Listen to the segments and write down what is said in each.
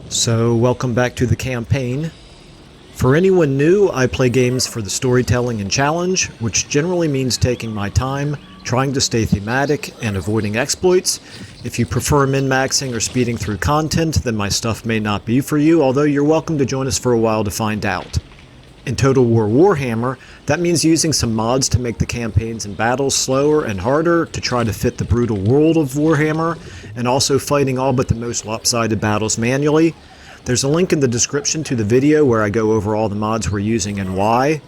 So, welcome back to the campaign. For anyone new, I play games for the storytelling and challenge, which generally means taking my time, trying to stay thematic, and avoiding exploits. If you prefer min-maxing or speeding through content, then my stuff may not be for you, although you're welcome to join us for a while to find out. In Total War Warhammer, that means using some mods to make the campaigns and battles slower and harder to try to fit the brutal world of Warhammer, and also fighting all but the most lopsided battles manually. There's a link in the description to the video where I go over all the mods we're using and why.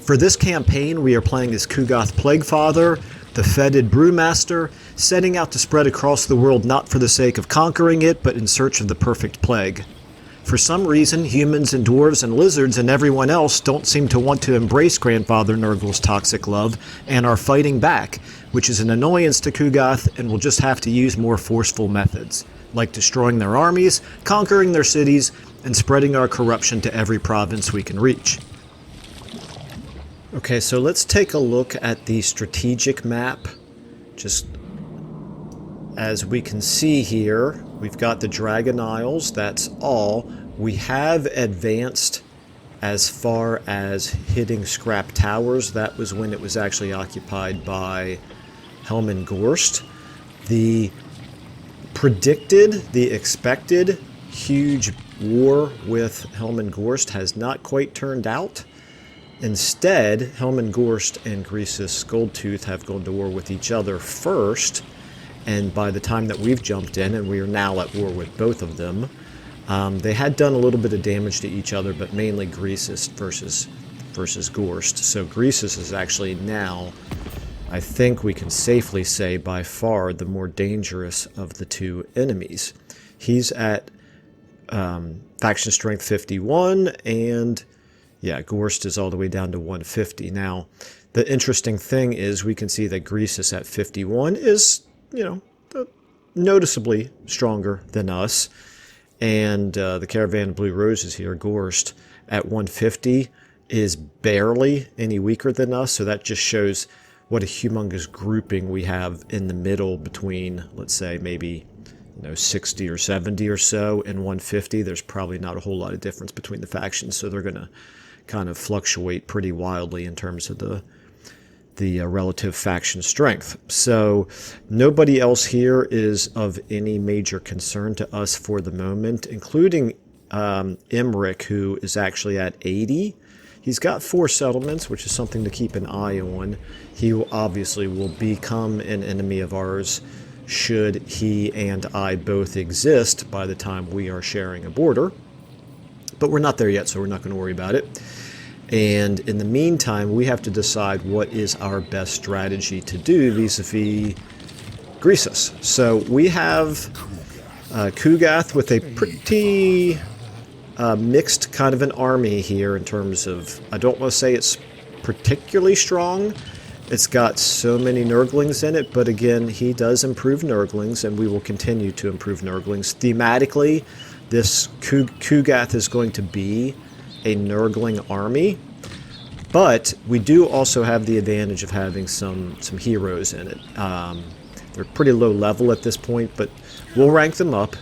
For this campaign, we are playing as Kugoth Plaguefather, the Fetid Brewmaster, setting out to spread across the world not for the sake of conquering it, but in search of the perfect plague. For some reason, humans and dwarves and lizards and everyone else don't seem to want to embrace Grandfather Nurgle's toxic love and are fighting back, which is an annoyance to Kugoth and will just have to use more forceful methods, like destroying their armies, conquering their cities, and spreading our corruption to every province we can reach. Okay, so let's take a look at the strategic map. Just as we can see here, we've got the Dragon Isles, that's all. We have advanced as far as hitting Scrap Towers. That was when it was actually occupied by Helmengorst. The expected huge war with Helmengorst has not quite turned out. Instead, Helmengorst and Greasus Goldtooth have gone to war with each other first, and by the time that we've jumped in, and we are now at war with both of them, they had done a little bit of damage to each other, but mainly Greasus versus Gorst. So Greasus is actually now, I think we can safely say, by far the more dangerous of the two enemies. He's at faction strength 51, and yeah, Gorst is all the way down to 150. Now, the interesting thing is we can see that Greasus at 51 is, noticeably stronger than us. And the Caravan of Blue Roses here, Gorst, at 150 is barely any weaker than us. So that just shows what a humongous grouping we have in the middle between, let's say, maybe 60 or 70 or so and 150. There's probably not a whole lot of difference between the factions, so they're going to kind of fluctuate pretty wildly in terms of the relative faction strength. So nobody else here is of any major concern to us for the moment, including Emmerich, who is actually at 80. He's got 4 settlements, which is something to keep an eye on. He obviously will become an enemy of ours should he and I both exist by the time we are sharing a border. But we're not there yet, so we're not going to worry about it. And in the meantime, we have to decide what is our best strategy to do vis-a-vis Greasus. So we have Kugoth with a pretty mixed kind of an army here in terms of, I don't want to say it's particularly strong. It's got so many Nurglings in it, but again, he does improve Nurglings, and we will continue to improve Nurglings. Thematically, this Kugoth is going to be a Nurgling army, but we do also have the advantage of having some heroes in it. They're pretty low level at this point, but we'll rank them up,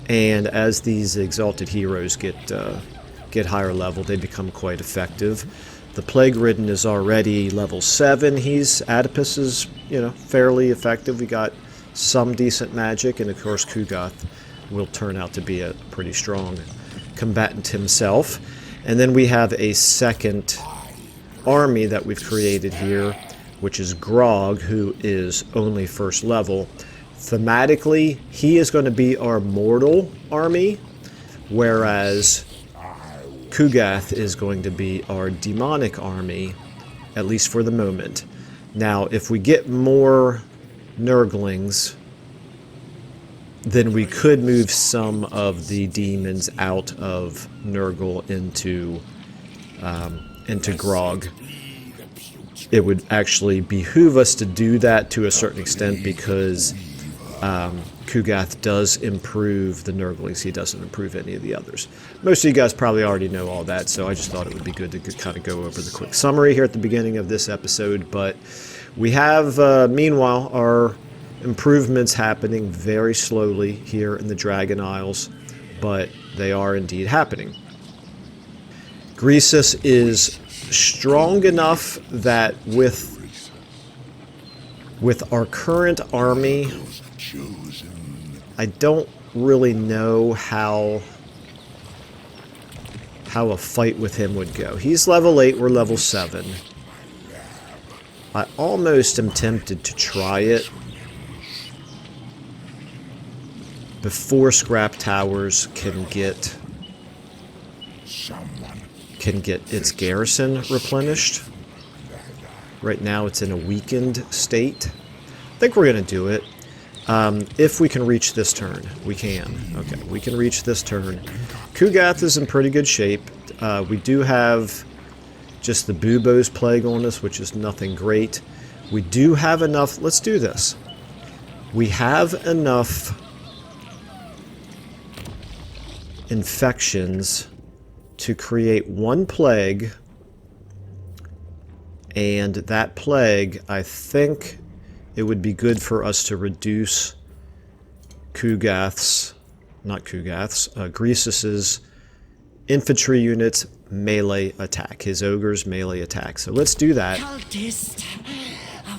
and as these exalted heroes get higher level, they become quite effective. The Plague Ridden is already level 7. Adipus is, fairly effective. We got some decent magic, and of course Kugoth will turn out to be a pretty strong combatant himself. And then we have a second army that we've created here, which is Grog, who is only first level. Thematically, he is going to be our mortal army, whereas Kugoth is going to be our demonic army, at least for the moment. Now, if we get more Nurglings, then we could move some of the demons out of Nurgle into Grog. It would actually behoove us to do that to a certain extent because Kugoth does improve the Nurglings. He doesn't improve any of the others. Most of you guys probably already know all that, so I just thought it would be good to kind of go over the quick summary here at the beginning of this episode. But we have, meanwhile, our improvements happening very slowly here in the Dragon Isles. but they are indeed happening. Greasus is strong enough that with our current army, I don't really know how a fight with him would go. He's level 8, we're level 7. I almost am tempted to try it before Scrap Towers can get its garrison replenished. Right now it's in a weakened state. I think we're going to do it. If we can reach this turn. We can. Okay, we can reach this turn. Kugath is in pretty good shape. We do have just the Bubo's plague on us, which is nothing great. We do have enough. Let's do this. We have enough infections to create one plague, and that plague, I think it would be good for us to reduce Greasus's infantry units melee attack, his ogre's melee attack. So let's do that.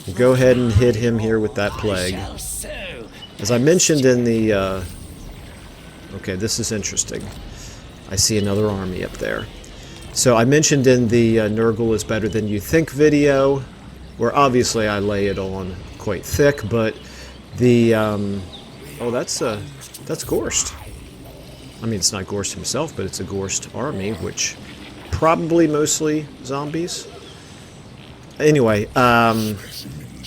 We'll go ahead and hit him here with that plague. As I mentioned in the okay, this is interesting. I see another army up there. So I mentioned in the Nurgle is better than you think video, where obviously I lay it on quite thick, but the oh, that's Gorst. I mean, it's not Gorst himself, but it's a Gorst army, which probably mostly zombies. Anyway,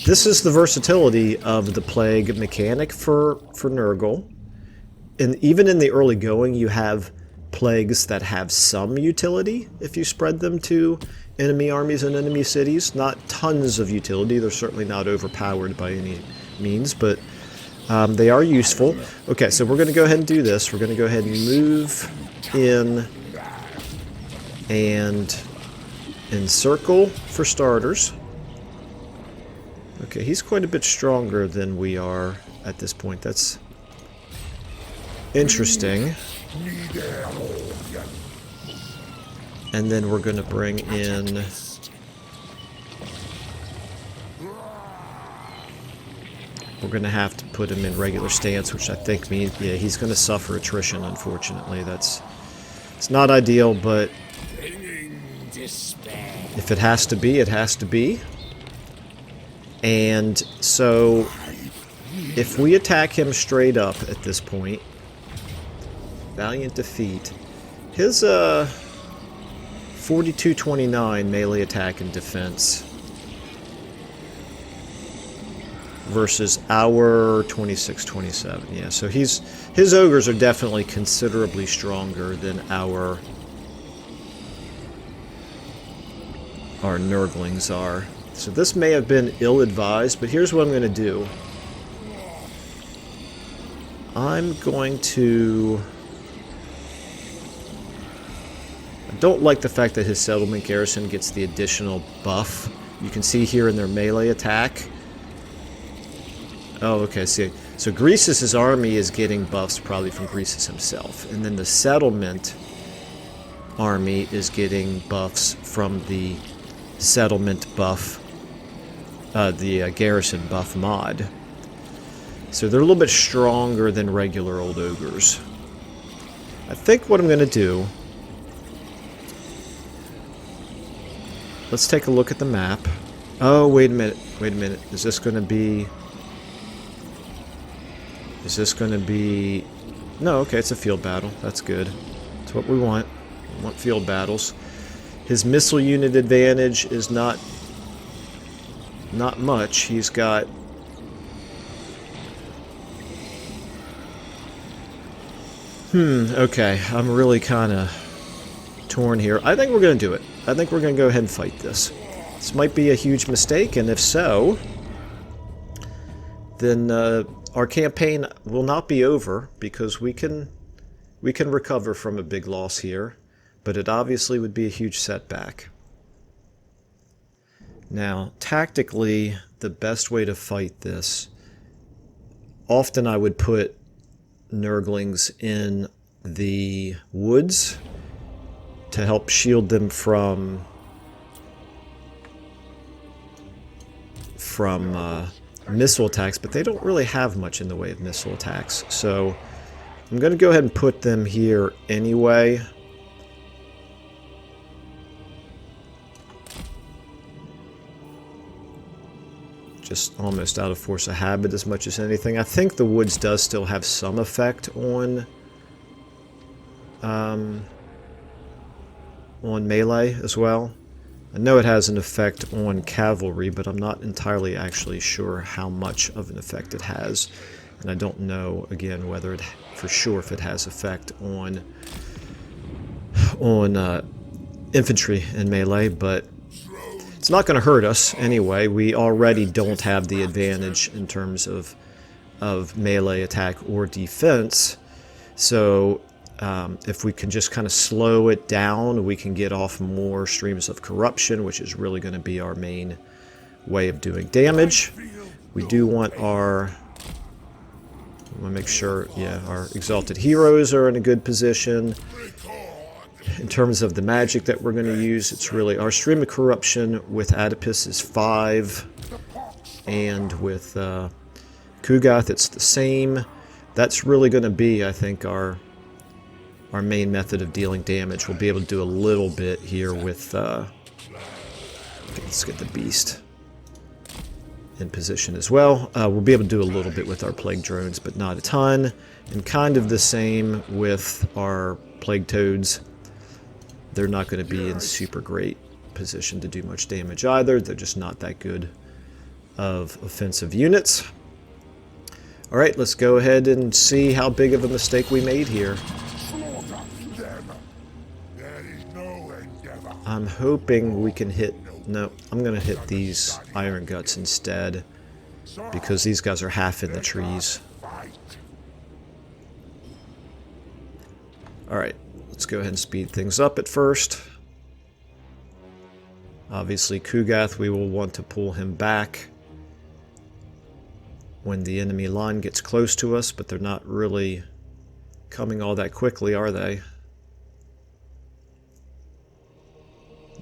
this is the versatility of the plague mechanic for Nurgle. And even in the early going, you have plagues that have some utility if you spread them to enemy armies and enemy cities. Not tons of utility. They're certainly not overpowered by any means, but they are useful. Okay, so we're going to go ahead and do this. We're going to go ahead and move in and encircle for starters. Okay, he's quite a bit stronger than we are at this point. That's interesting. And then we're going to bring in... We're going to have to put him in regular stance, which I think means, yeah, he's going to suffer attrition, unfortunately. It's not ideal, but if it has to be, it has to be. And so, if we attack him straight up at this point, valiant defeat, his 4229 melee attack and defense versus our 2627. Yeah, so his ogres are definitely considerably stronger than our Nurglings are. So this may have been ill-advised, but here's what I'm going to do. I'm going to... I don't like the fact that his settlement garrison gets the additional buff. You can see here in their melee attack. Oh, okay, see. So Greasus' army is getting buffs probably from Greasus himself. And then the settlement army is getting buffs from the settlement buff, the garrison buff mod. So they're a little bit stronger than regular old ogres. I think what I'm going to do... Let's take a look at the map. Oh, wait a minute. Wait a minute. Is this going to be... Is this going to be... No, okay, it's a field battle. That's good. That's what we want. We want field battles. His missile unit advantage is not much. He's got... Okay. I'm really kind of torn here. I think we're going to do it. I think we're going to go ahead and fight this. This might be a huge mistake, and if so, then our campaign will not be over, because we can recover from a big loss here, but it obviously would be a huge setback. Now, tactically, the best way to fight this, often I would put Nurglings in the woods to help shield them from missile attacks, but they don't really have much in the way of missile attacks. So I'm going to go ahead and put them here anyway. Just almost out of force of habit as much as anything. I think the woods does still have some effect on melee as well. I know it has an effect on cavalry, but I'm not entirely actually sure how much of an effect it has. And I don't know, again, whether it, for sure, if it has effect on infantry and melee, but it's not going to hurt us anyway. We already don't have the advantage in terms of melee attack or defense. So if we can just kind of slow it down, we can get off more streams of corruption, which is really going to be our main way of doing damage. We do want our... I want to make sure, yeah, our exalted heroes are in a good position. In terms of the magic that we're going to use, it's really our stream of corruption with Oedipus is 5, and with Kugath it's the same. That's really going to be, I think, our main method of dealing damage. We'll be able to do a little bit here with let's get the beast in position as well. We'll be able to do a little bit with our plague drones, but not a ton. And kind of the same with our plague toads. They're not going to be in super great position to do much damage either. They're just not that good of offensive units. Alright, let's go ahead and see how big of a mistake we made here. I'm hoping we can hit... No, I'm going to hit these iron guts instead, because these guys are half in the trees. Alright, let's go ahead and speed things up at first. Obviously, Kugath, we will want to pull him back when the enemy line gets close to us, but they're not really coming all that quickly, are they?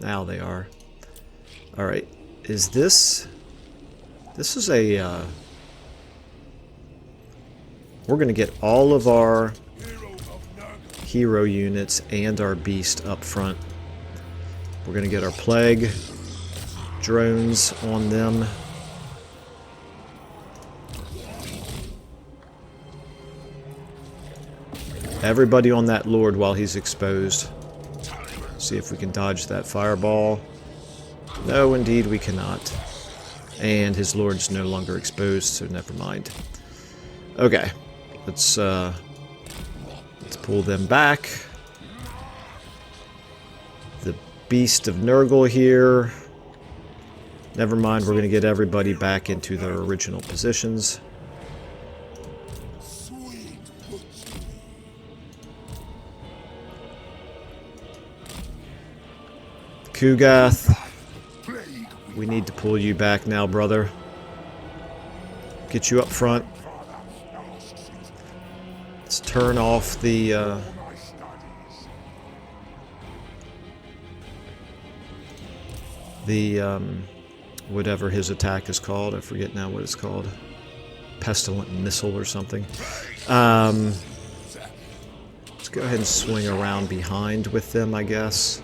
Now they are. Alright, is this... This is a... we're going to get all of our hero units and our beast up front. We're going to get our plague drones on them. Everybody on that lord while he's exposed. See if we can dodge that fireball. No, indeed we cannot. And his lord's no longer exposed, so never mind. Okay, let's pull them back. The Beast of Nurgle here. Never mind, we're going to get everybody back into their original positions. Kugath, we need to pull you back now, brother. Get you up front. Let's turn off the whatever his attack is called. I forget now what it's called. Pestilent missile or something. Let's go ahead and swing around behind with them, I guess.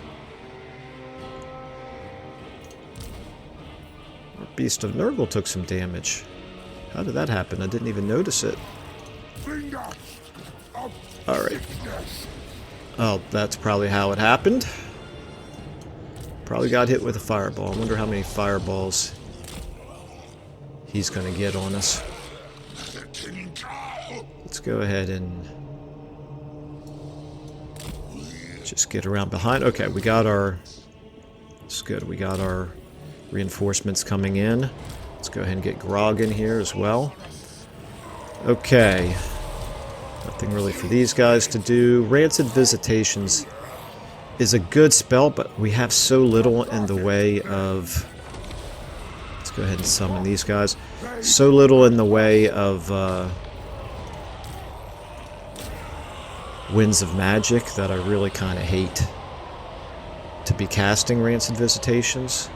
Beast of Nurgle took some damage. How did that happen? I didn't even notice it. Alright. Oh, that's probably how it happened. Probably got hit with a fireball. I wonder how many fireballs he's going to get on us. Let's go ahead and just get around behind. Okay, we got our... It's good. We got our reinforcements coming in. Let's go ahead and get Grog in here as well. Okay. Nothing really for these guys to do. Rancid Visitations is a good spell, but we have so little in the way of... Let's go ahead and summon these guys. So little in the way of winds of magic that I really kind of hate to be casting Rancid Visitations.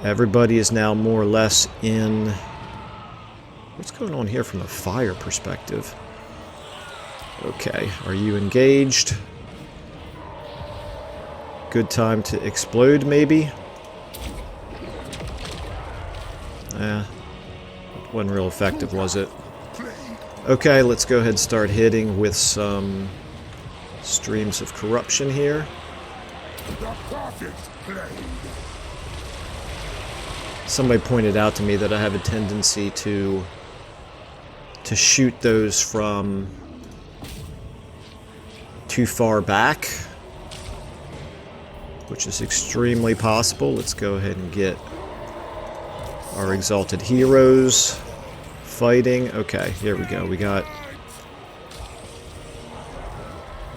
Everybody is now more or less in... What's going on here from a fire perspective? Okay, are you engaged? Good time to explode, maybe? Wasn't real effective, was it? Okay, let's go ahead and start hitting with some streams of corruption here. Somebody pointed out to me that I have a tendency to shoot those from too far back, which is extremely possible. Let's go ahead and get our exalted heroes fighting. Okay, here we go. We got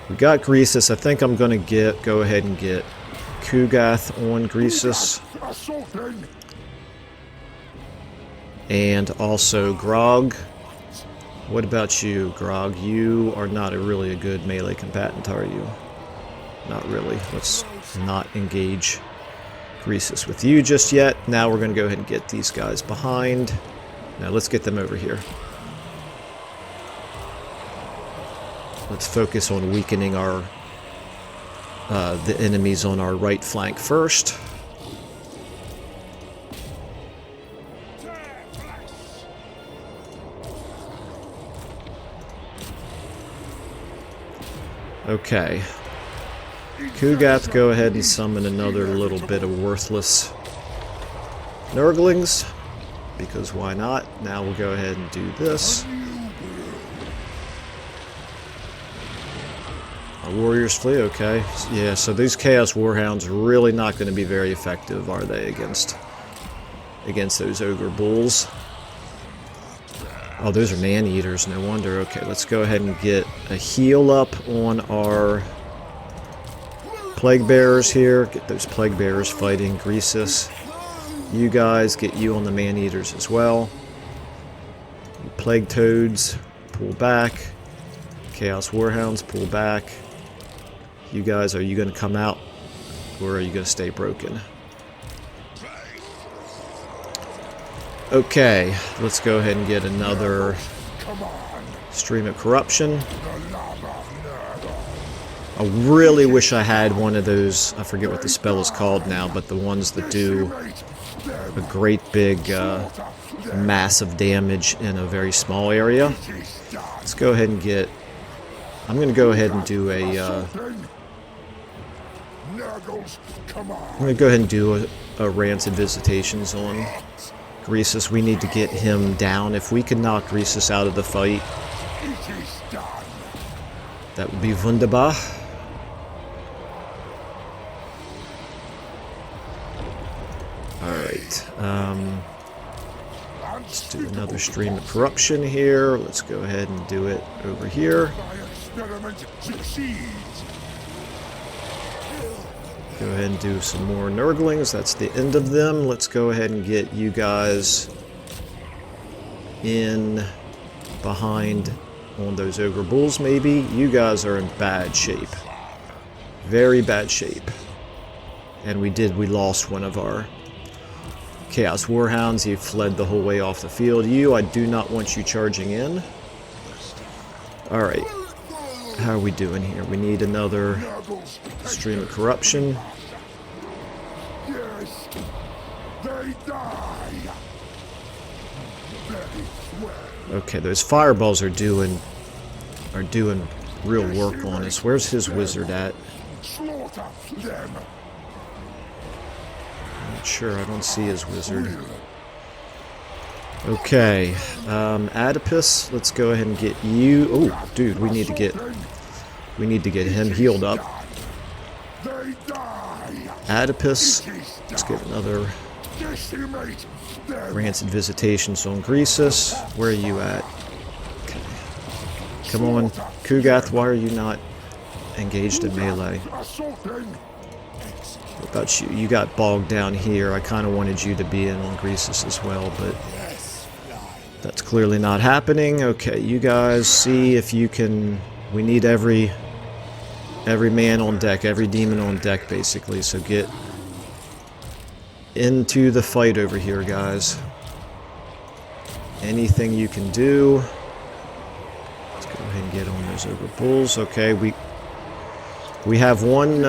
Greasus. I think I'm gonna go ahead and get Kugath on Greasus. And also Grog. What about you, Grog? You are not really a good melee combatant, are you? Not really. Let's not engage Greasus with you just yet. Now we're going to go ahead and get these guys behind. Now let's get them over here. Let's focus on weakening our the enemies on our right flank first. Okay. Kugath, go ahead and summon another little bit of worthless Nurglings, because why not? Now we'll go ahead and do this. Warriors flee, okay. Yeah, so these Chaos Warhounds are really not going to be very effective, are they, against those Ogre Bulls? Oh, those are Man-Eaters, no wonder. Okay, let's go ahead and get a heal up on our Plague Bearers here. Get those Plague Bearers fighting Greasus. You guys, get you on the Man-Eaters as well. Plague Toads, pull back. Chaos Warhounds, pull back. You guys, are you going to come out? Or are you going to stay broken? Okay, let's go ahead and get another stream of corruption. I really wish I had one of those, I forget what the spell is called now, but the ones that do a great big massive damage in a very small area. Let's go ahead and get, I'm going to go ahead and do a Rancid Visitations on Greasus. We need to get him down. If we can knock Greasus out of the fight, that would be wunderbar. Alright, let's do another stream of corruption here. Let's go ahead and do it over here. Go ahead and do some more Nurglings. That's the end of them. Let's go ahead and get you guys in behind on those Ogre Bulls, maybe. You guys are in bad shape. Very bad shape. And we lost one of our Chaos Warhounds. He fled the whole way off the field. I do not want you charging in. Alright. How are we doing here? We need another stream of corruption. Yes, they die. Okay, those fireballs are doing real work on us. Where's his wizard at? Slaughter them. I'm not sure. I don't see his wizard. Okay, Adipus, let's go ahead and get you. Oh, dude, we need to get him healed up. Adipus, let's get another Rancid Visitations on Greasus. Where are you at? Okay. Come on, Kugath, why are you not engaged in melee? What about you? You got bogged down here. I kind of wanted you to be in on Greasus as well, but That's clearly not happening. Okay, you guys see if you can... We need every man on deck, every demon on deck, basically. So get into the fight over here, guys. Anything you can do. Let's go ahead and get on those ogre bulls. Okay, we have one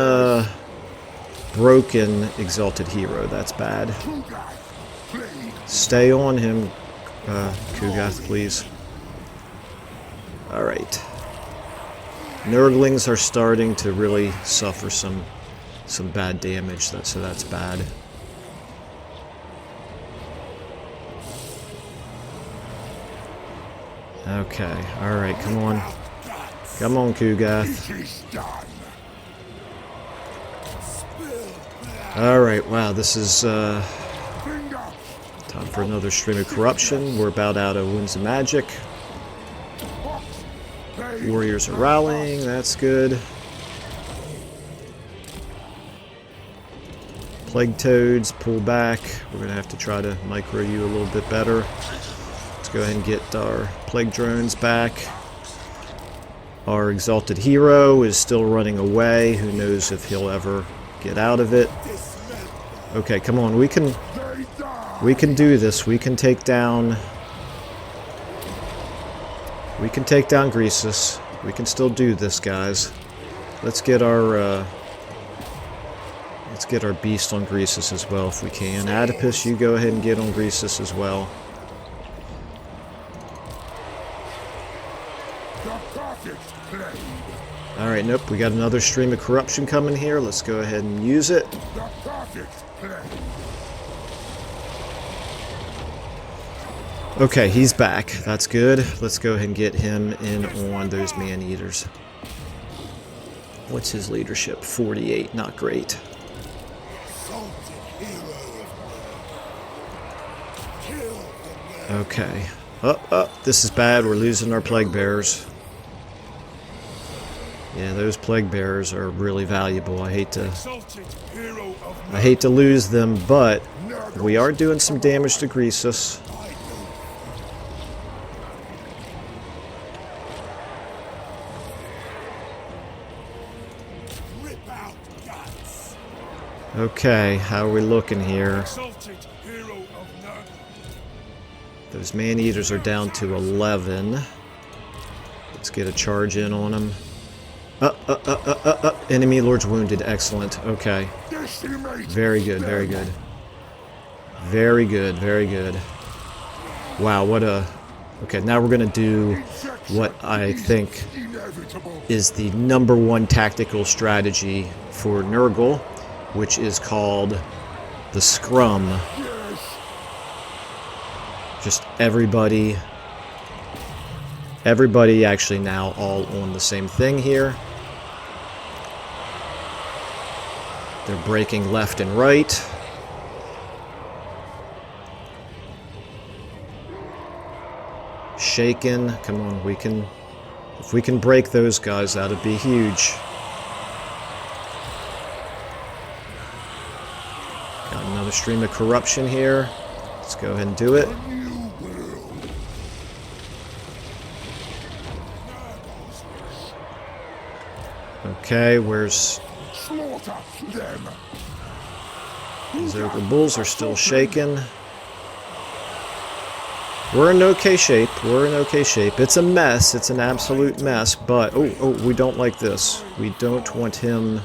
broken exalted hero. That's bad. Stay on him, Kugath, please. Alright. Nurglings are starting to really suffer some bad damage, so that's bad. Okay, alright, come on. Come on, Kugath. Alright, wow, this is time for another stream of corruption. We're about out of wounds of magic. Warriors are rallying, that's good. Plague toads, pull back. We're going to have to try to micro you a little bit better. Let's go ahead and get our plague drones back. Our exalted hero is still running away. Who knows if he'll ever get out of it. Okay, come on, we can do this. We can take down Greasus. We can still do this, guys. Let's get our beast on Greasus as well if we can. Adipus, you go ahead and get on Greasus as well. Alright, nope, we got another stream of corruption coming here. Let's go ahead and use it. Okay, he's back. That's good. Let's go ahead and get him in on those man-eaters. What's his leadership? 48. Not great. Okay. This is bad. We're losing our plague bearers. Yeah, those plague bearers are really valuable. I hate to lose them, but we are doing some damage to Greasus. Okay, how are we looking here? Those man-eaters are down to 11. Let's get a charge in on them. Enemy lord's wounded. Excellent. Okay. Very good, very good. Very good, very good. Wow, what a... Okay, now we're going to do what I think is the #1 tactical strategy for Nurgle, which is called the Scrum. Just everybody actually now all on the same thing here. They're breaking left and right. Shaken. Come on, we can... If we can break those guys, that'd be huge. Got another stream of corruption here. Let's go ahead and do it. Okay, where's... These ogre bulls are still shaking. We're in okay shape. We're in okay shape. It's a mess. It's an absolute mess, but... Oh, we don't like this. We don't want him...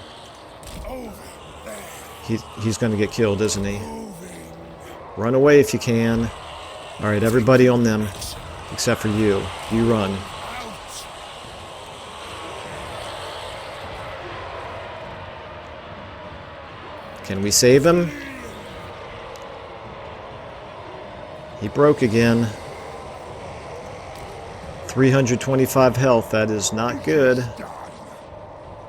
He's going to get killed, isn't he? Run away if you can. Alright, everybody on them. Except for you. You run. Can we save him? He broke again. 325 health, that is not good.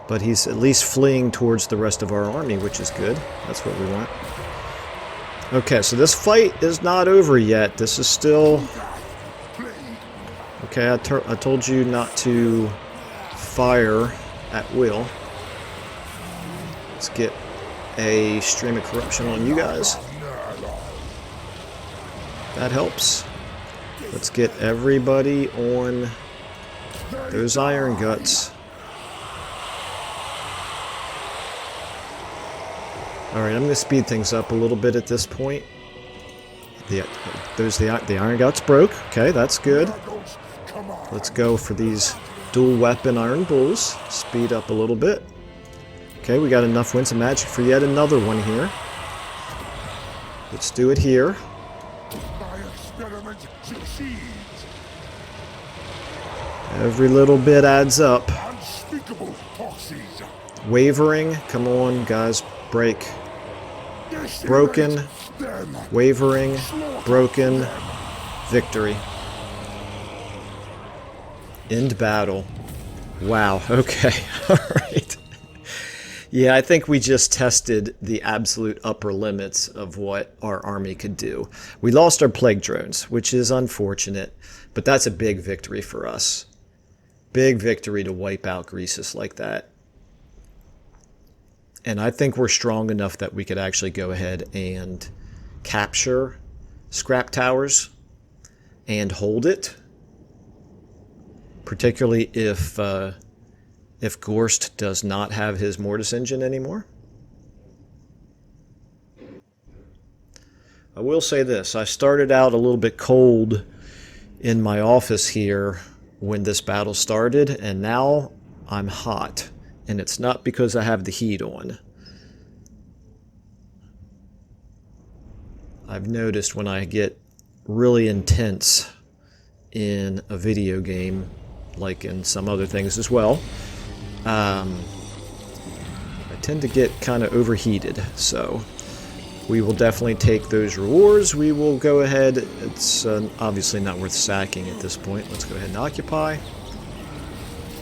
But he's at least fleeing towards the rest of our army, which is good. That's what we want. Okay, so this fight is not over yet. This is still... Okay, I told you not to fire at will. Let's get a stream of corruption on you guys. That helps. Let's get everybody on those iron guts. Alright, I'm going to speed things up a little bit at this point. The iron guts broke. Okay, that's good. Let's go for these dual weapon iron bulls. Speed up a little bit. Okay, we got enough winds of magic for yet another one here. Let's do it here. Every little bit adds up. Wavering. Come on, guys. Break. Broken. Wavering. Broken. Victory. End battle. Wow. Okay. Alright. Yeah, I think we just tested the absolute upper limits of what our army could do. We lost our plague drones, which is unfortunate, but that's a big victory for us. Big victory to wipe out Greasus like that. And I think we're strong enough that we could actually go ahead and capture Scrap Towers and hold it. Particularly if Gorst does not have his Mortis engine anymore. I will say this, I started out a little bit cold in my office here when this battle started, and now I'm hot. And it's not because I have the heat on. I've noticed when I get really intense in a video game, like in some other things as well, I tend to get kind of overheated. So we will definitely take those rewards. We will go ahead. It's obviously not worth sacking at this point. Let's go ahead and occupy.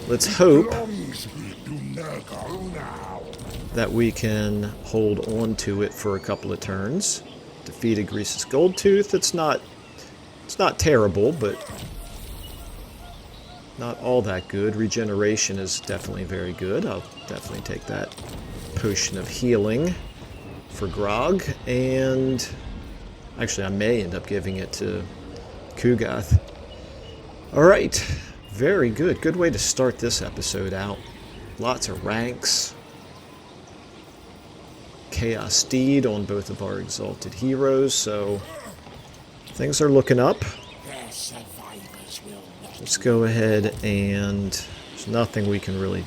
Let's hope that we can hold on to it for a couple of turns. Defeated Greasus Goldtooth. It's not terrible, but not all that good. Regeneration is definitely very good. I'll definitely take that potion of healing for Grog, and actually I may end up giving it to Kugath. Alright, very good. Good way to start this episode out. Lots of ranks. Chaos Steed on both of our exalted heroes, so things are looking up. Let's go ahead and there's nothing we can really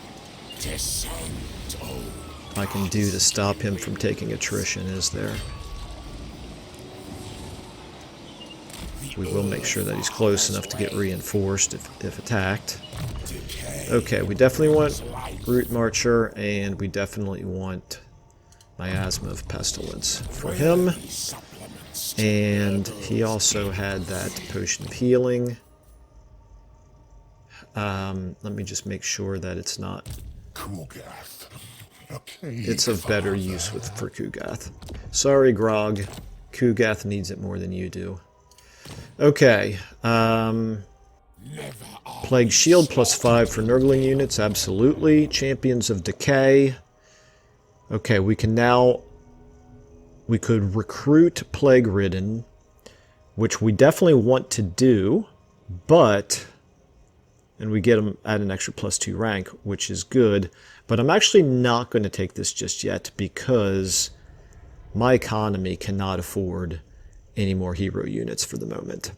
I can do to stop him from taking attrition, is there? We will make sure that he's close enough to get reinforced if attacked. Okay, we definitely want Root Marcher, and we definitely want Miasma of Pestilence for him. And he also had that Potion of Healing. Let me just make sure that it's not... It's of better use for Kugath. Sorry, Grog. Kugath needs it more than you do. Okay. Plague Shield +5 for Nurgling units, absolutely. Champions of Decay. Okay, we could recruit Plague Ridden, which we definitely want to do, but... And we get them at an extra +2 rank, which is good. But I'm actually not going to take this just yet because my economy cannot afford any more hero units for the moment.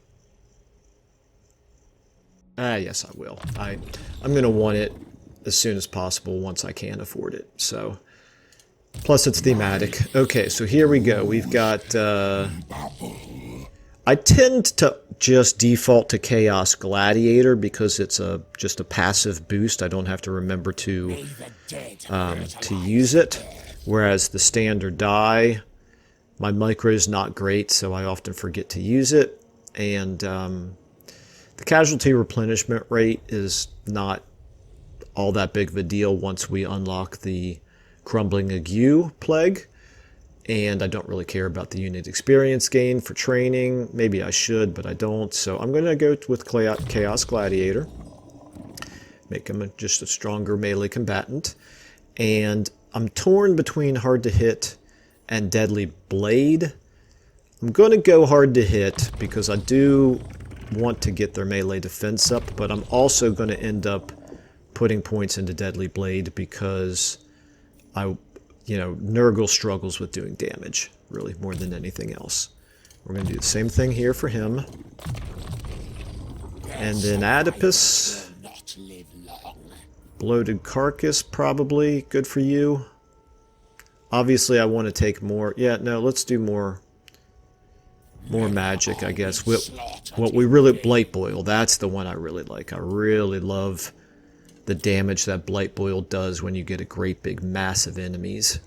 Yes, I will. I'm going to want it as soon as possible once I can afford it. So, plus it's thematic. Okay, so here we go. We've got... I tend to just default to Chaos Gladiator because it's just a passive boost. I don't have to remember to use it. Whereas the standard die, my micro is not great, so I often forget to use it. And the casualty replenishment rate is not all that big of a deal once we unlock the Crumbling Ague plague. And I don't really care about the unit experience gain for training. Maybe I should, but I don't. So I'm going to go with Chaos Gladiator. Make him just a stronger melee combatant. And I'm torn between Hard to Hit and Deadly Blade. I'm going to go Hard to Hit because I do want to get their melee defense up, but I'm also going to end up putting points into Deadly Blade because Nurgle struggles with doing damage, really, more than anything else. We're going to do the same thing here for him. And then Adipus. Bloated Carcass, probably. Good for you. Obviously, I want to take more. Yeah, no, let's do more magic, I guess. What we really... Blight Boil, that's the one I really like. I really love the damage that Blight Boil does when you get a great big mass of enemies.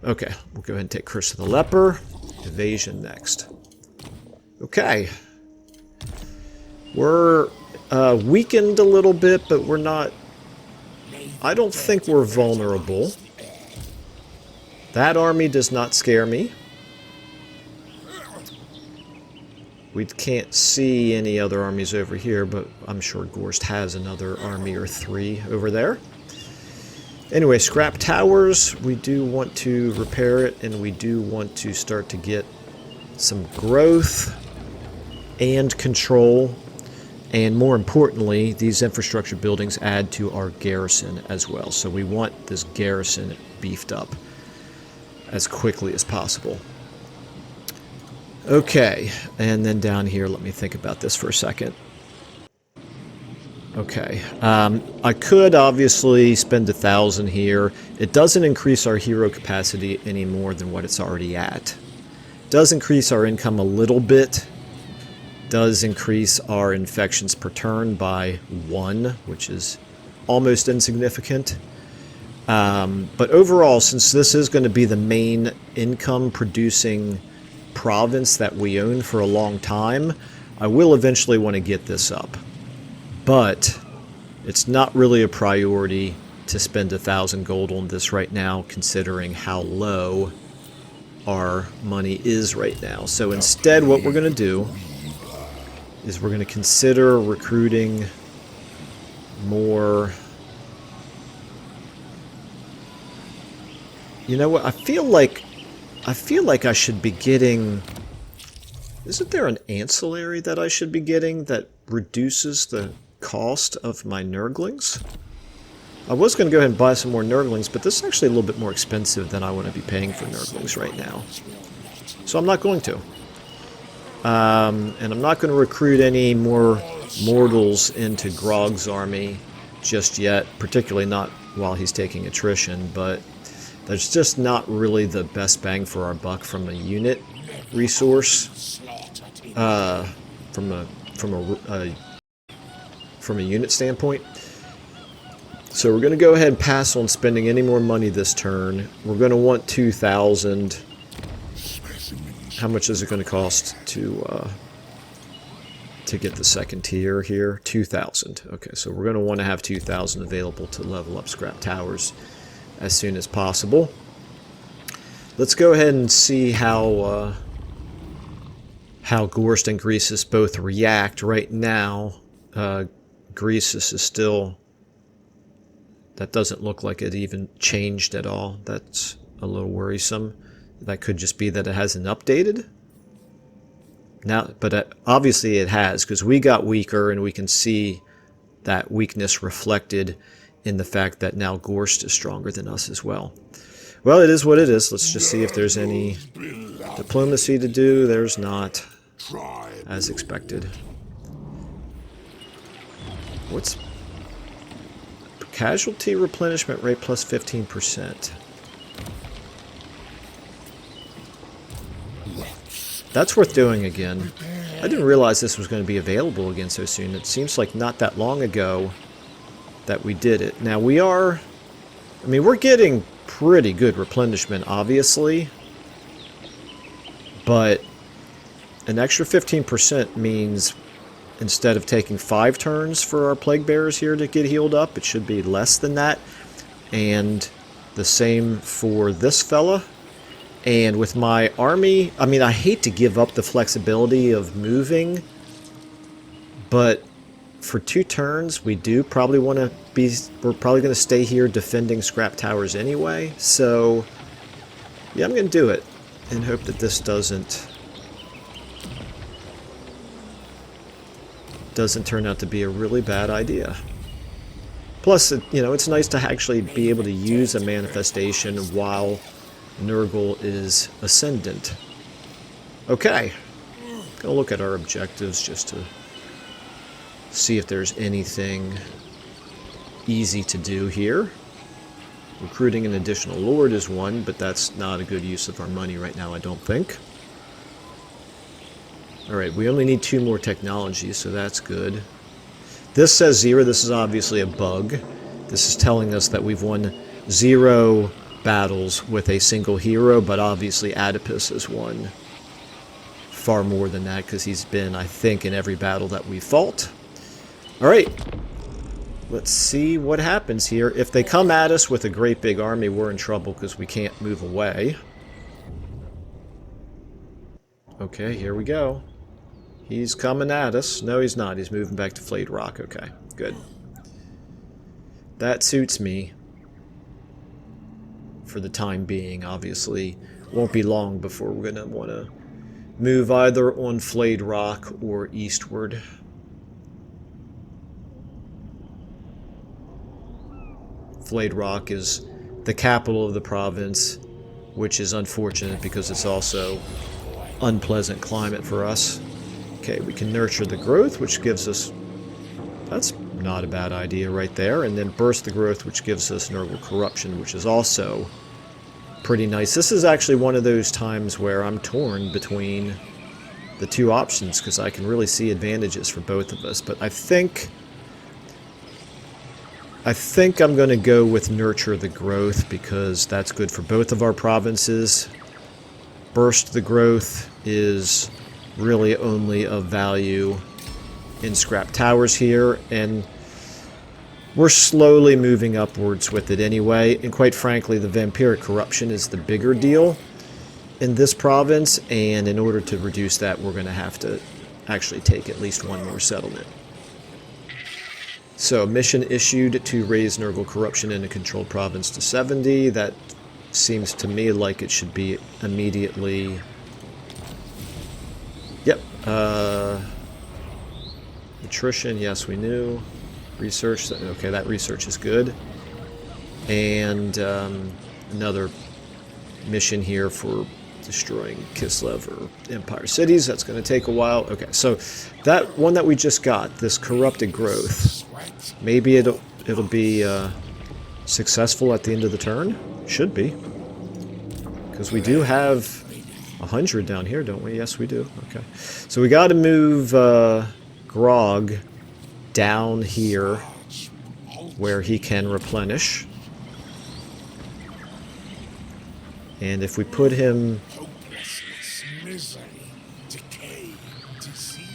Okay, we'll go ahead and take Curse of the Leper. Evasion next. Okay. We're weakened a little bit, but we're not... I don't think we're vulnerable. That army does not scare me. We can't see any other armies over here, but I'm sure Gorst has another army or 3 over there. Anyway, Scrap Towers, we do want to repair it, and we do want to start to get some growth and control. And more importantly, these infrastructure buildings add to our garrison as well. So we want this garrison beefed up as quickly as possible. Okay, and then down here, let me think about this for a second. Okay, I could obviously spend 1,000 here. It doesn't increase our hero capacity any more than what it's already at. It does increase our income a little bit. Does increase our infections per turn by 1, which is almost insignificant. But overall, since this is going to be the main income producing province that we own for a long time, I will eventually want to get this up. But it's not really a priority to spend 1,000 gold on this right now, considering how low our money is right now. So instead, what we're going to do is we're going to consider recruiting more. You know what? I feel like I should be getting... Isn't there an ancillary that I should be getting that reduces the cost of my Nurglings? I was going to go ahead and buy some more Nurglings, but this is actually a little bit more expensive than I want to be paying for Nurglings right now. So I'm not going to. And I'm not going to recruit any more mortals into Grog's army just yet, particularly not while he's taking attrition, but there's just not really the best bang for our buck from a unit resource, from a unit standpoint. So we're going to go ahead and pass on spending any more money this turn. We're going to want 2,000. How much is it going to cost to get the second tier here? 2,000. Okay, so we're going to want to have 2,000 available to level up Scrap Towers as soon as possible. Let's go ahead and see how Gorst and Greasus both react. Right now, Greasus is still... That doesn't look like it even changed at all. That's a little worrisome. That could just be that it hasn't updated. Now, but obviously it has, because we got weaker, and we can see that weakness reflected in the fact that now Gorst is stronger than us as well. Well, it is what it is. Let's just see if there's any diplomacy to do. There's not, as expected. What's casualty replenishment rate plus 15%? That's worth doing again. I didn't realize this was going to be available again so soon. It seems like not that long ago that we did it. Now we are... I mean, we're getting pretty good replenishment, obviously. But an extra 15% means instead of taking 5 turns for our Plague Bearers here to get healed up, it should be less than that. And the same for this fella. And with my army, I mean, I hate to give up the flexibility of moving, but for 2 turns, we do probably want to be, we're probably going to stay here defending Scrap Towers anyway, so yeah, I'm going to do it and hope that this doesn't doesn't turn out to be a really bad idea. Plus, it's nice to actually be able to use a manifestation while Nurgle is ascendant. Okay, gonna look at our objectives just to see if there's anything easy to do here. Recruiting an additional lord is one, but that's not a good use of our money right now, I don't think. Alright, we only need 2 more technologies, so that's good. This says 0. This is obviously a bug. This is telling us that we've won 0 battles with a single hero, but obviously Oedipus has won far more than that because he's been, I think, in every battle that we fought. Alright, let's see what happens here. If they come at us with a great big army, we're in trouble because we can't move away. Okay, here we go. He's coming at us. No, he's not. He's moving back to Flayed Rock. Okay, good. That suits me. For the time being, obviously. Won't be long before we're going to want to move either on Flayed Rock or eastward. Flayed Rock is the capital of the province, which is unfortunate because it's also unpleasant climate for us. Okay, we can nurture the growth, which gives us... That's not a bad idea right there. And then burst the growth, which gives us Nurgle corruption, which is also pretty nice. This is actually one of those times where I'm torn between the 2 options because I can really see advantages for both of us. But I think I'm going to go with Nurture the Growth because that's good for both of our provinces. Burst the Growth is really only of value in Scrap Towers here, and we're slowly moving upwards with it anyway. And quite frankly, the Vampiric Corruption is the bigger deal in this province, and in order to reduce that, we're going to have to actually take at least 1 more settlement. So, mission issued to raise Nurgle corruption in a controlled province to 70. That seems to me like it should be immediately... Yep. Attrition, yes, we knew. Research, okay, that research is good. And another mission here for destroying Kislev or Empire Cities. That's going to take a while. Okay, so that one that we just got, this corrupted growth, maybe it'll be successful at the end of the turn. Should be, because we do have 100 down here, don't we? Yes, we do. Okay, so we got to move Grog down here where he can replenish. And if we put him...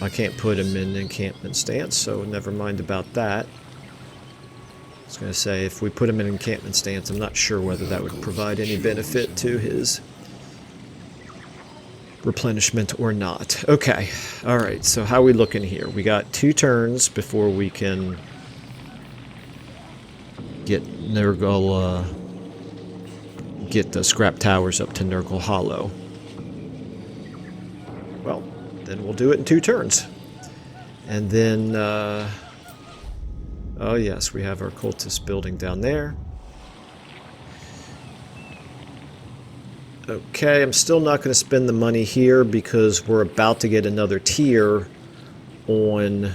I can't put him in encampment stance, so never mind about that. I was going to say, if we put him in encampment stance, I'm not sure whether that would provide any benefit to his replenishment or not. Okay, alright, so how are we looking here? We got 2 turns before we can get Nurgle, get the Scrap Towers up to Nurgle Hollow. Well, then we'll do it in 2 turns. And then, oh yes, we have our cultist building down there. Okay, I'm still not going to spend the money here because we're about to get another tier on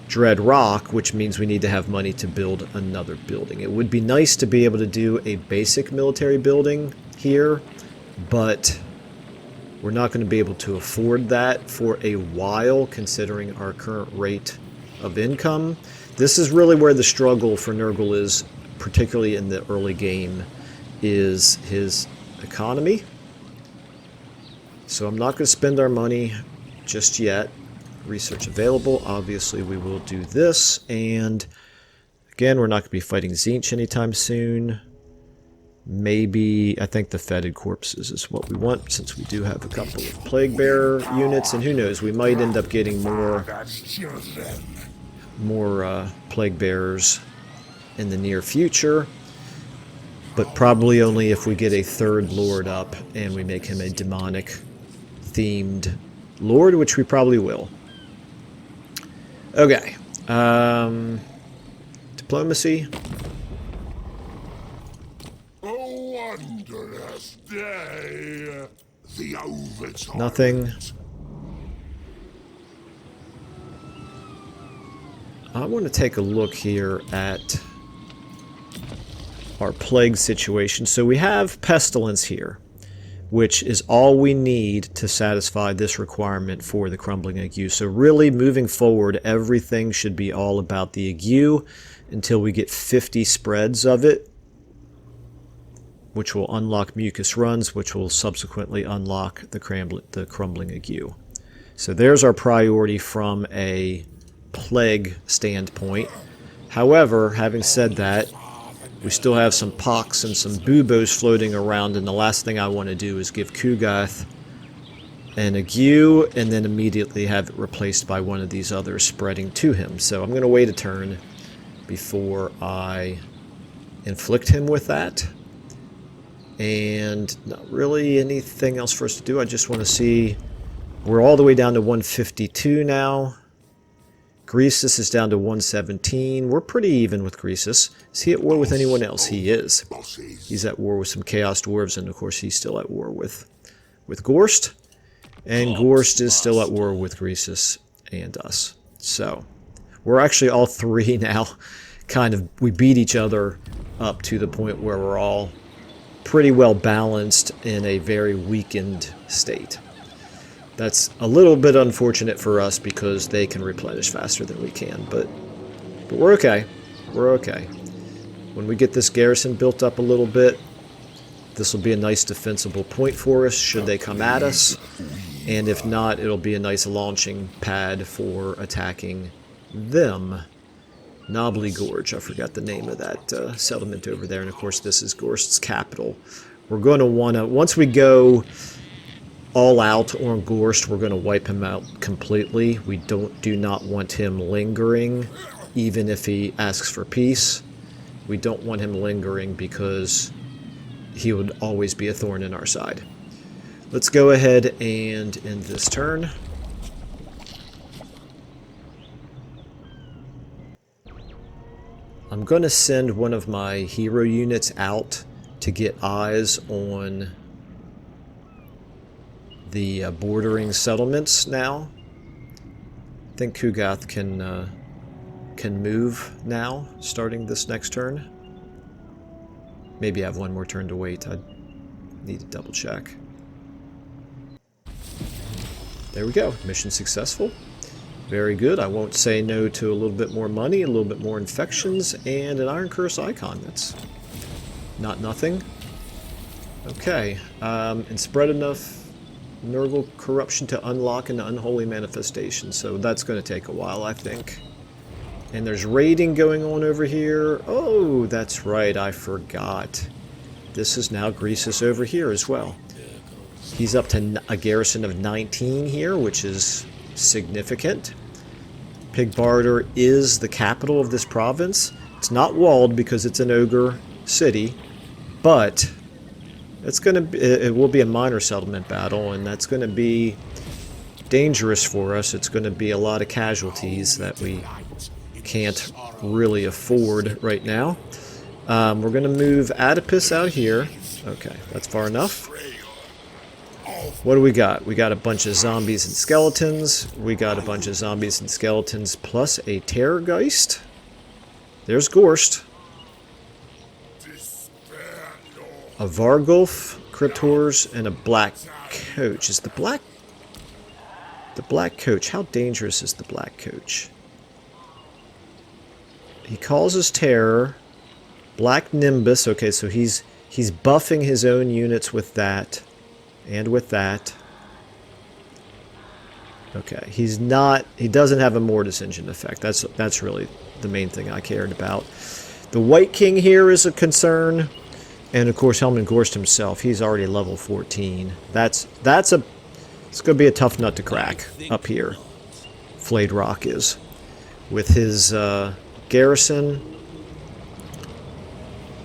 Dread Rock, which means we need to have money to build another building. It would be nice to be able to do a basic military building here, but we're not going to be able to afford that for a while, considering our current rate of income. This is really where the struggle for Nurgle is, particularly in the early game, is his economy. So I'm not going to spend our money just yet. Research available. Obviously, we will do this. And again, we're not going to be fighting Tzeentch anytime soon. Maybe, I think the Fetid Corpses is what we want, since we do have a couple of Plague Bearer units. And who knows, we might end up getting more Plague Bearers in the near future. But probably only if we get a 3rd Lord up and we make him a demonic-themed Lord, which we probably will. Okay. Diplomacy. A wondrous day. The overtime. Nothing. I want to take a look here at our plague situation. So we have pestilence here, which is all we need to satisfy this requirement for the crumbling ague. So really moving forward, everything should be all about the ague until we get 50 spreads of it, which will unlock mucus runs, which will subsequently unlock the crumbling ague. So there's our priority from a plague standpoint. However, having said that, we still have some pox and some buboes floating around, and the last thing I want to do is give Kugath an ague and then immediately have it replaced by one of these others spreading to him. So I'm going to wait a turn before I inflict him with that. And not really anything else for us to do. I just want to see... We're all the way down to 152 now. Greasus is down to 117. We're pretty even with Greasus. Is he at war with anyone else? He is. He's at war with some Chaos Dwarves, and of course he's still at war with Gorst. And Gorst is still at war with Greasus and us. So, we're actually all three now we beat each other up to the point where we're all pretty well balanced in a very weakened state. That's a little bit unfortunate for us because they can replenish faster than we can, but we're okay. We're okay. When we get this garrison built up a little bit, this will be a nice defensible point for us should they come at us, and if not, it'll be a nice launching pad for attacking them. Knobbly Gorge, I forgot the name of that settlement over there, and of course this is Gorst's capital. We're going to want to, once we go all out on Gorst, we're going to wipe him out completely. We do not want him lingering, even if he asks for peace. We don't want him lingering because he would always be a thorn in our side. Let's go ahead and end this turn. I'm going to send one of my hero units out to get eyes on the bordering settlements now. I think Kugath can move now, starting this next turn. Maybe I have one more turn to wait. I need to double check. There we go. Mission successful. Very good. I won't say no to a little bit more money, a little bit more infections, and an Iron Curse icon. That's not nothing. Okay. And spread enough Nurgle corruption to unlock an unholy manifestation, so that's going to take a while, I think. And there's raiding going on over here. Oh, that's right, I forgot. This is now Greasus over here as well. He's up to a garrison of 19 here, which is significant. Baldur is the capital of this province. It's not walled because it's an ogre city, but it will be a minor settlement battle, and that's going to be dangerous for us. It's going to be a lot of casualties that we can't really afford right now. We're going to move Oedipus out here. Okay, that's far enough. What do we got? We got a bunch of zombies and skeletons. We got a bunch of zombies and skeletons plus a Terrorgeist. There's Gorst. A Vargulf, Cryptors, and a Black Coach. Is the Black Coach, how dangerous is the Black Coach? He causes terror. Black Nimbus, okay, so he's buffing his own units with that. And with that. Okay, he doesn't have a Mortis Engine effect. That's really the main thing I cared about. The White King here is a concern. And of course, Helman Gorst himself, he's already level 14. It's going to be a tough nut to crack up here. Flayed Rock is. With his garrison,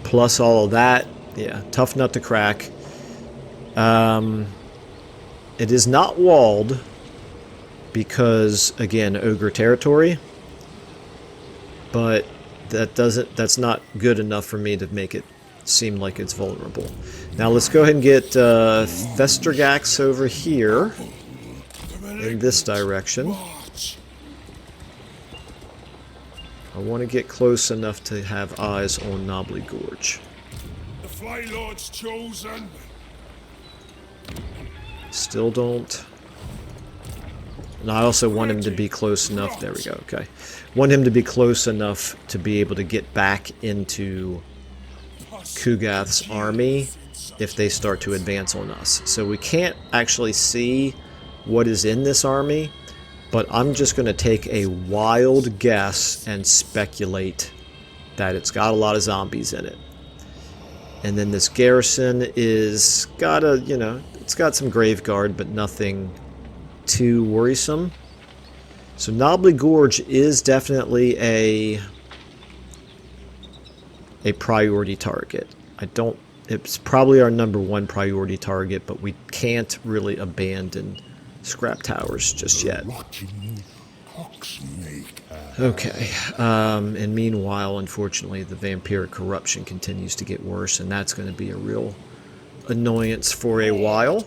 plus all of that, yeah, tough nut to crack. It is not walled because, again, ogre territory. but that's not good enough for me to make it seem like it's vulnerable. Now let's go ahead and get Festergax over here in this direction. I want to get close enough to have eyes on Knobbly Gorge. The Fly Lord's chosen. Still don't. And I also want him to be close enough. There we go. Okay. Want him to be close enough to be able to get back into Kugath's army if they start to advance on us. So we can't actually see what is in this army, but I'm just going to take a wild guess and speculate that it's got a lot of zombies in it. And then this garrison is got a, you know, it's got some Graveguard, but nothing too worrisome. So Knobbly Gorge is definitely a priority target. It's probably our #1 priority target, but we can't really abandon Scrap Towers just yet. Okay, and meanwhile, unfortunately, the vampiric corruption continues to get worse, and that's going to be a real annoyance for a while.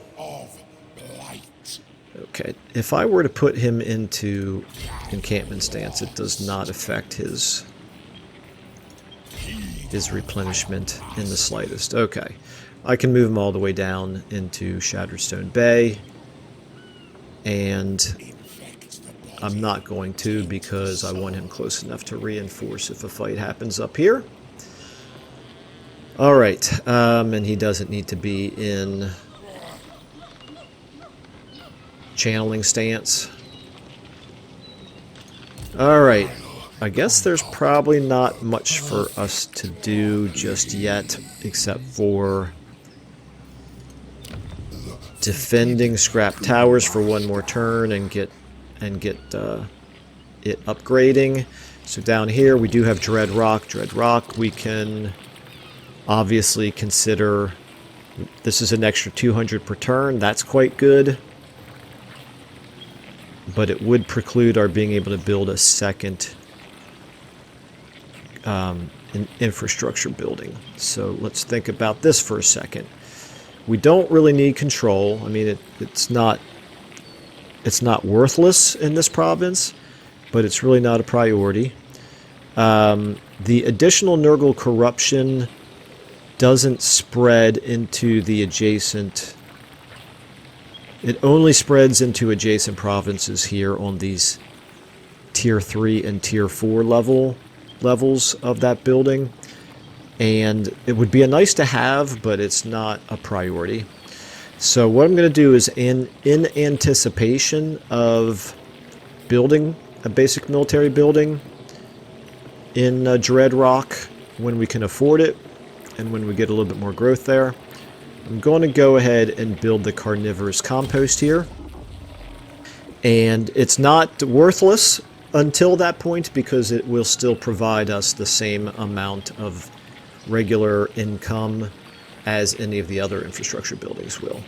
Okay, if I were to put him into encampment stance, it does not affect his replenishment in the slightest. Okay, I can move him all the way down into Shattered Stone Bay, and I'm not going to because I want him close enough to reinforce if a fight happens up here. Alright, and he doesn't need to be in channeling stance. Alright, I guess there's probably not much for us to do just yet, except for defending Scrap Towers for one more turn and get it upgrading. So down here we do have Dread Rock. Dread Rock we can obviously consider. This is an extra 200 per turn. That's quite good. But it would preclude our being able to build a second infrastructure building. So let's think about this for a second. We don't really need control. I mean, it's not worthless in this province, but it's really not a priority. The additional Nurgle corruption doesn't spread into the adjacent. It only spreads into adjacent provinces here on these tier 3 and tier 4 levels of that building. And it would be a nice to have, but it's not a priority. So what I'm going to do is in anticipation of building a basic military building in Dread Rock when we can afford it and when we get a little bit more growth there, I'm going to go ahead and build the carnivorous compost here. And it's not worthless until that point because it will still provide us the same amount of regular income as any of the other infrastructure buildings will.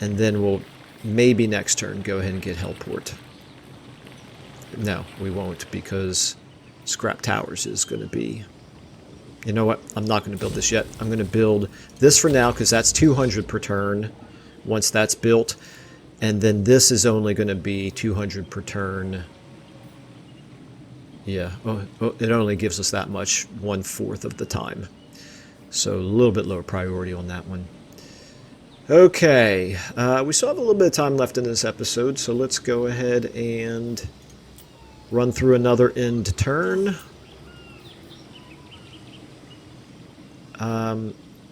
And then we'll maybe next turn go ahead and get Hellport. No, we won't, because Scrap Towers is going to be... You know what? I'm not going to build this yet. I'm going to build this for now because that's 200 per turn once that's built. And then this is only going to be 200 per turn. Yeah, it only gives us that much 1/4 of the time. So a little bit lower priority on that one. Okay, we still have a little bit of time left in this episode, so let's go ahead and run through another end turn.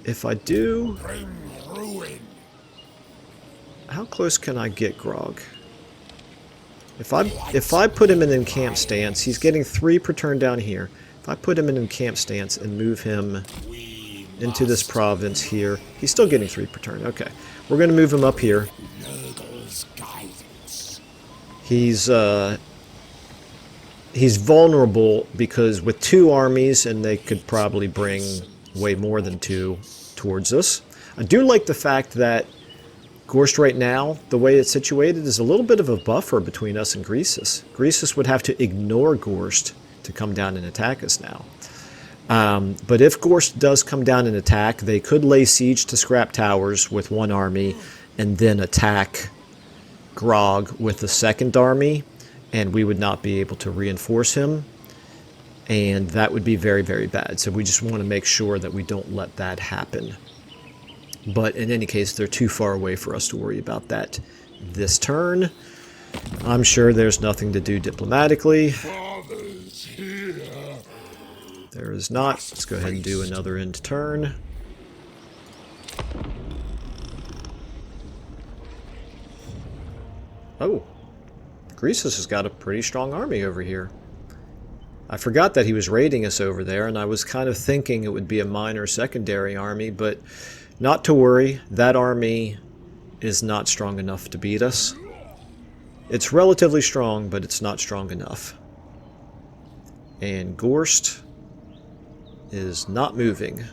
If I do... How close can I get Grog? If I put him in encamp stance, he's getting 3 per turn down here. If I put him in encamp stance and move him into this province here, he's still getting 3 per turn. Okay, we're going to move him up here. He's vulnerable because with 2 armies, and they could probably bring way more than 2 towards us. I do like the fact that Gorst right now, the way it's situated, is a little bit of a buffer between us and Greasus. Greasus would have to ignore Gorst to come down and attack us now. But if Gorst does come down and attack, they could lay siege to Scrap Towers with one army and then attack Grog with the second army, and we would not be able to reinforce him, and that would be very, very bad. So we just want to make sure that we don't let that happen. But in any case, they're too far away for us to worry about that this turn. I'm sure there's nothing to do diplomatically. Father's here. There is not. Let's go ahead and do another end turn. Oh, Greasus has got a pretty strong army over here. I forgot that he was raiding us over there, and I was kind of thinking it would be a minor secondary army, but not to worry. That army is not strong enough to beat us. It's relatively strong, but it's not strong enough. And Gorst is not moving.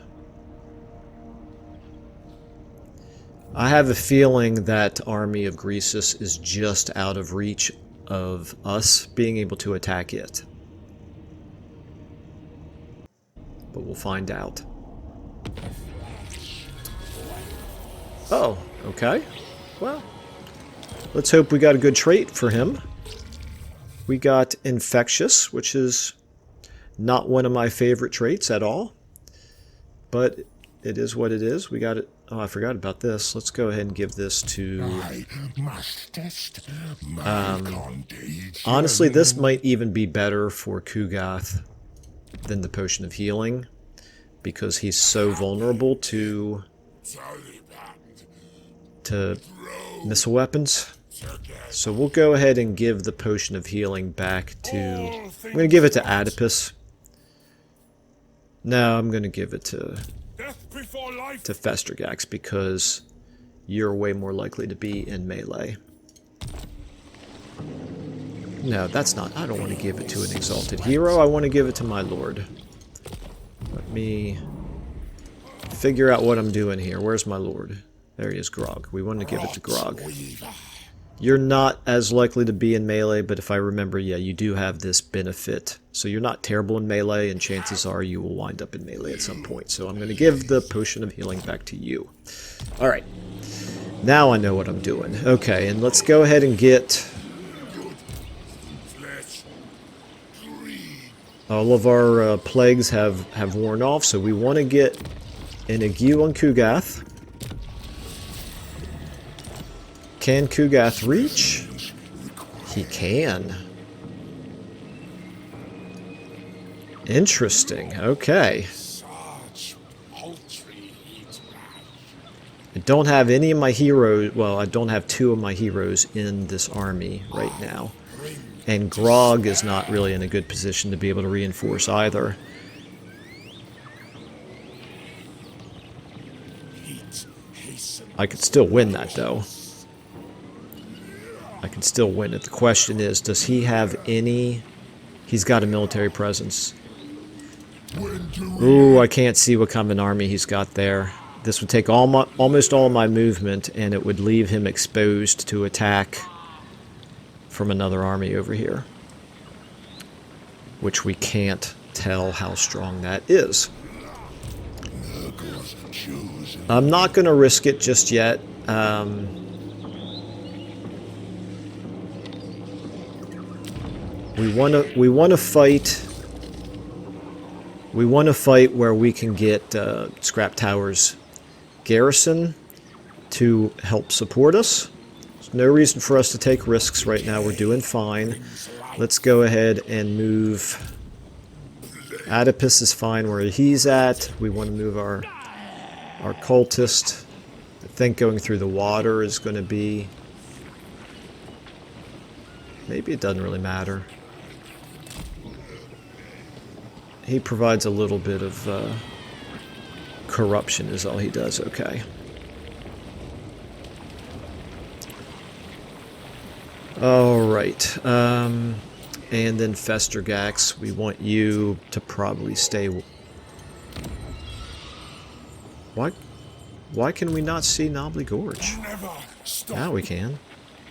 I have a feeling that army of Greasus is just out of reach of us being able to attack it. But we'll find out. Oh, okay. Well, let's hope we got a good trait for him. We got Infectious, which is not one of my favorite traits at all. But it is what it is. We got it. Oh, I forgot about this. Let's go ahead and give this to... I must test my contagion. Honestly, this might even be better for Kugath than the Potion of Healing, because he's so vulnerable to missile weapons. So we'll go ahead and give the Potion of Healing back to... I'm going to give it to Adipus. No, I'm going to give it to Festergax, because you're way more likely to be in melee. No, that's not... I don't want to give it to an exalted hero. I want to give it to my lord. Let me figure out what I'm doing here. Where's my lord? There he is, Grog. We want to give it to Grog. You're not as likely to be in melee, but if I remember, yeah, you do have this benefit. So you're not terrible in melee, and chances are you will wind up in melee at some point. So I'm going to give the Potion of Healing back to you. Alright. Now I know what I'm doing. Okay, and let's go ahead and get... all of our plagues have worn off, so we want to get an ague on Kugath. Can Kugath reach? He can. Interesting. Okay. I don't have any of my heroes... well, I don't have two of my heroes in this army right now. And Grog is not really in a good position to be able to reinforce either. I could still win that, though. I can still win it. The question is, does he have any... he's got a military presence. Ooh, I can't see what kind of an army he's got there. This would take almost all my movement, and it would leave him exposed to attack from another army over here. Which we can't tell how strong that is. I'm not going to risk it just yet. We want to fight. We want to fight where we can get Scrap Tower's garrison to help support us. There's no reason for us to take risks right now. We're doing fine. Let's go ahead and move. Adipus is fine where he's at. We want to move our cultist. I think going through the water is going to be... maybe it doesn't really matter. He provides a little bit of corruption is all he does. Okay. Alright. And then Festergax, we want you to probably stay... Why can we not see Knobbly Gorge? Now we can.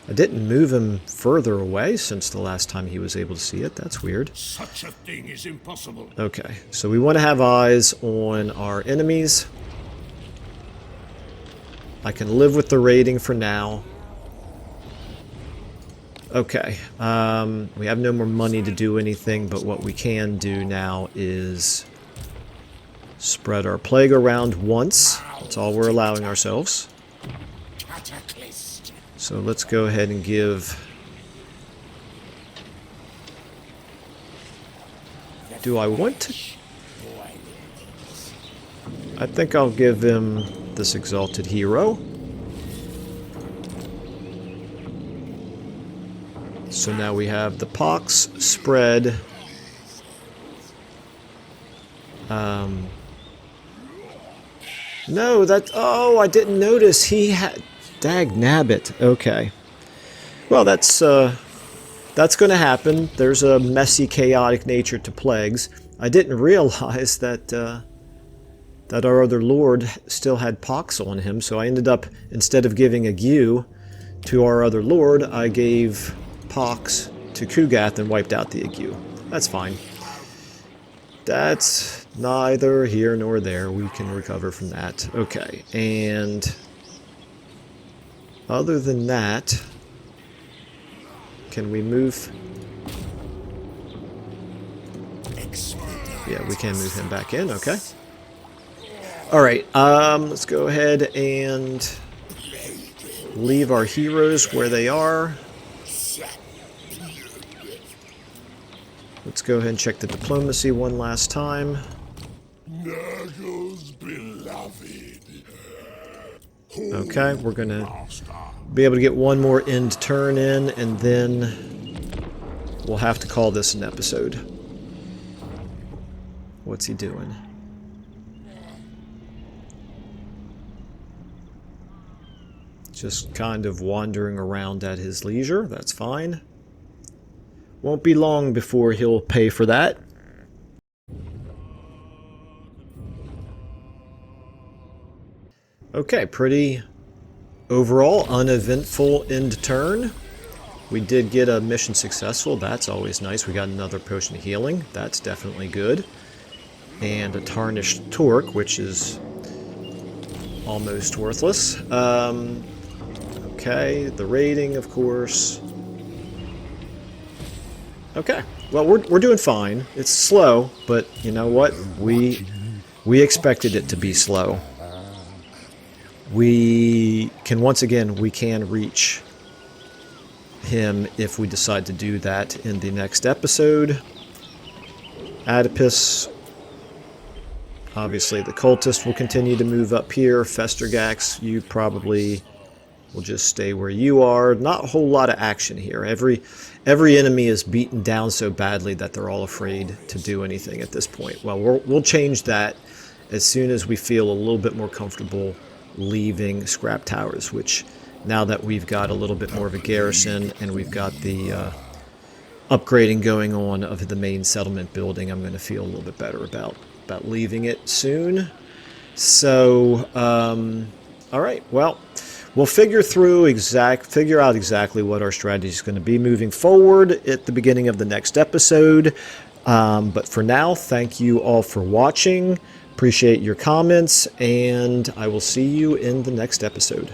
I didn't move him further away since the last time he was able to see it. That's weird. Such a thing is impossible. Okay, so we want to have eyes on our enemies. I can live with the raiding for now. Okay, we have no more money to do anything, but what we can do now is spread our plague around once. That's all we're allowing ourselves. So let's go ahead and give... Do I want to... I think I'll give him this Exalted Hero. So now we have the pox spread. No, that... Oh, I didn't notice he had... Dag nabbit. Okay. Well, that's going to happen. There's a messy, chaotic nature to plagues. I didn't realize that that our other lord still had pox on him, so I ended up, instead of giving a ague to our other lord, I gave pox to Kugath and wiped out the ague. That's fine. That's neither here nor there. We can recover from that. Okay, and other than that, can we move? Yeah, we can move him back in. Okay. All right. Let's go ahead and leave our heroes where they are. Let's go ahead and check the diplomacy one last time. Nurgle's beloved. Okay, we're gonna be able to get one more end turn in, and then we'll have to call this an episode. What's he doing? Just kind of wandering around at his leisure. That's fine. Won't be long before he'll pay for that. Okay, pretty overall uneventful end turn. We did get a mission successful. That's always nice. We got another potion of healing. That's definitely good. And a tarnished torque, which is almost worthless. Okay, the rating, of course. Okay, well, we're doing fine. It's slow, but you know what? We expected it to be slow. We can, once again, we can reach him if we decide to do that in the next episode. Oedipus, obviously the cultist will continue to move up here. Festergax, you probably will just stay where you are. Not a whole lot of action here. Every enemy is beaten down so badly that they're all afraid to do anything at this point. Well, we'll change that as soon as we feel a little bit more comfortable leaving Scrap Towers, which now that we've got a little bit more of a garrison and we've got the upgrading going on of the main settlement building, I'm going to feel a little bit better about leaving it soon. So, all right, well, we'll figure out exactly what our strategy is going to be moving forward at the beginning of the next episode. But for now, thank you all for watching. Appreciate your comments, and I will see you in the next episode.